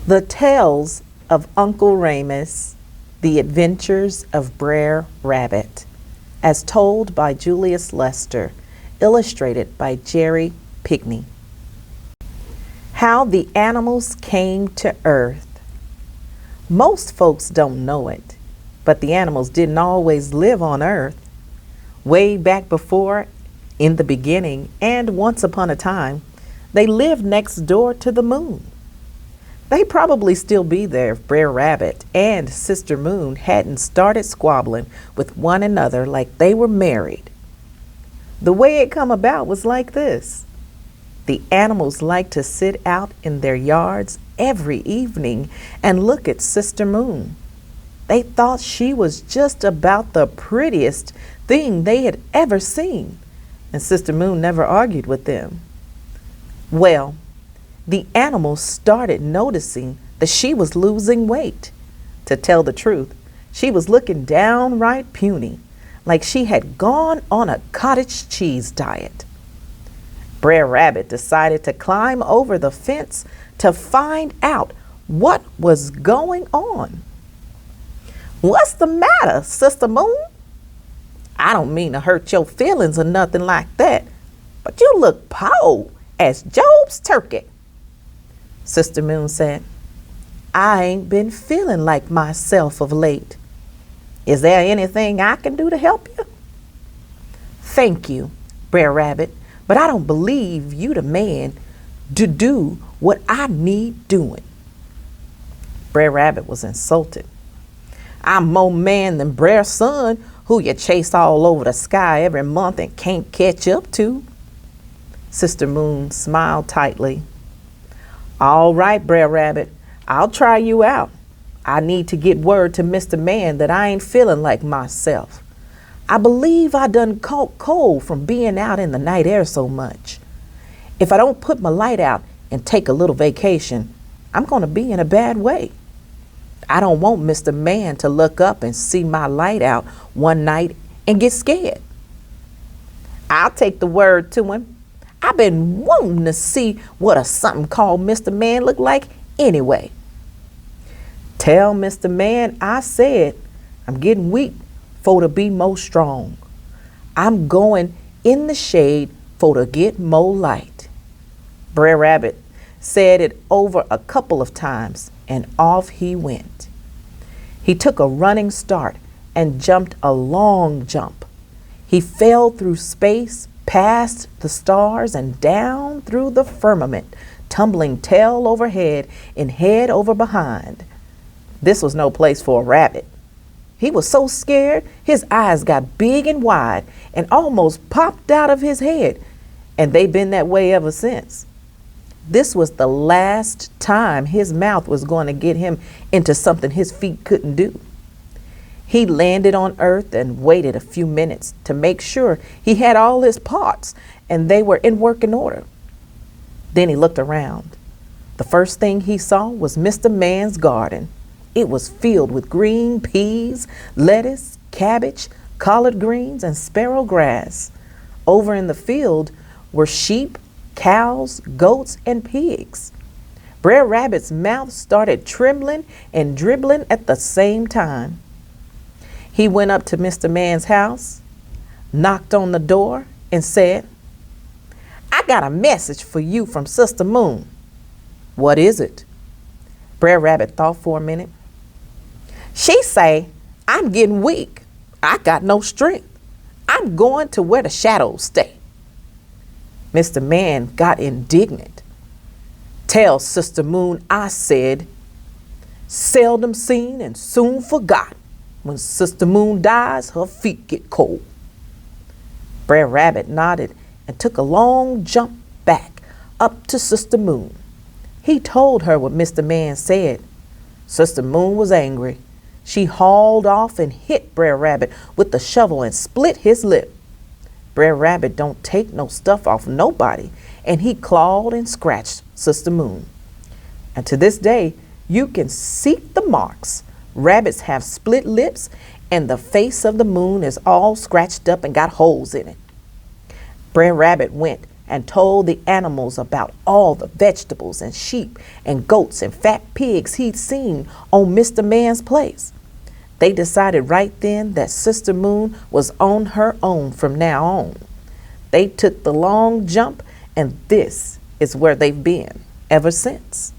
The Tales of Uncle Remus, The Adventures of Brer Rabbit, as told by Julius Lester, illustrated by Jerry Pigney. How the animals came to Earth. Most folks don't know it, but the animals didn't always live on Earth. Way back before, in the beginning, and once upon a time, they lived next door to the moon. They'd probably still be there if Brer Rabbit and Sister Moon hadn't started squabbling with one another like they were married. The way it come about was like this. The animals liked to sit out in their yards every evening and look at Sister Moon. They thought she was just about the prettiest thing they had ever seen, and Sister Moon never argued with them. Well, the animals started noticing that she was losing weight. To tell the truth, she was looking downright puny, like she had gone on a cottage cheese diet. Brer Rabbit decided to climb over the fence to find out what was going on. "What's the matter, Sister Moon? I don't mean to hurt your feelings or nothing like that, but you look po as Job's turkey." Sister Moon said, "I ain't been feeling like myself of late. Is there anything I can do to help you?" "Thank you, Brer Rabbit, but I don't believe you the man to do what I need doing." Brer Rabbit was insulted. "I'm more man than Brer's son, who you chase all over the sky every month and can't catch up to." Sister Moon smiled tightly. "All right, Brer Rabbit, I'll try you out. I need to get word to Mr. Man that I ain't feeling like myself. I believe I done caught cold from being out in the night air so much. If I don't put my light out and take a little vacation, I'm going to be in a bad way. I don't want Mr. Man to look up and see my light out one night and get scared." "I'll take the word to him. I've been wanting to see what a something called Mr. Man look like anyway." "Tell Mr. Man I said I'm getting weak for to be more strong. I'm going in the shade for to get more light." Brer Rabbit said it over a couple of times and off he went. He took a running start and jumped a long jump. He fell through space, past the stars, and down through the firmament, tumbling tail over head and head over behind. This was no place for a rabbit. He was so scared his eyes got big and wide and almost popped out of his head, and they've been that way ever since. This was the last time his mouth was going to get him into something his feet couldn't do. He landed on Earth and waited a few minutes to make sure he had all his parts and they were in working order. Then he looked around. The first thing he saw was Mr. Man's garden. It was filled with green peas, lettuce, cabbage, collard greens, and sparrow grass. Over in the field were sheep, cows, goats, and pigs. Brer Rabbit's mouth started trembling and dribbling at the same time. He went up to Mr. Man's house, knocked on the door, and said, "I got a message for you from Sister Moon." "What is it?" Brer Rabbit thought for a minute. "She say I'm getting weak. I got no strength. I'm going to where the shadows stay." Mr. Man got indignant. "Tell Sister Moon I said, seldom seen and soon forgot. When Sister Moon dies, her feet get cold." Brer Rabbit nodded and took a long jump back up to Sister Moon. He told her what Mr. Man said. Sister Moon was angry. She hauled off and hit Brer Rabbit with the shovel and split his lip. Brer Rabbit don't take no stuff off nobody, and he clawed and scratched Sister Moon. And to this day, you can see the marks. Rabbits have split lips, and the face of the moon is all scratched up and got holes in it. Brer Rabbit went and told the animals about all the vegetables and sheep and goats and fat pigs he'd seen on Mr. Man's place. They decided right then that Sister Moon was on her own from now on. They took the long jump, and this is where they've been ever since.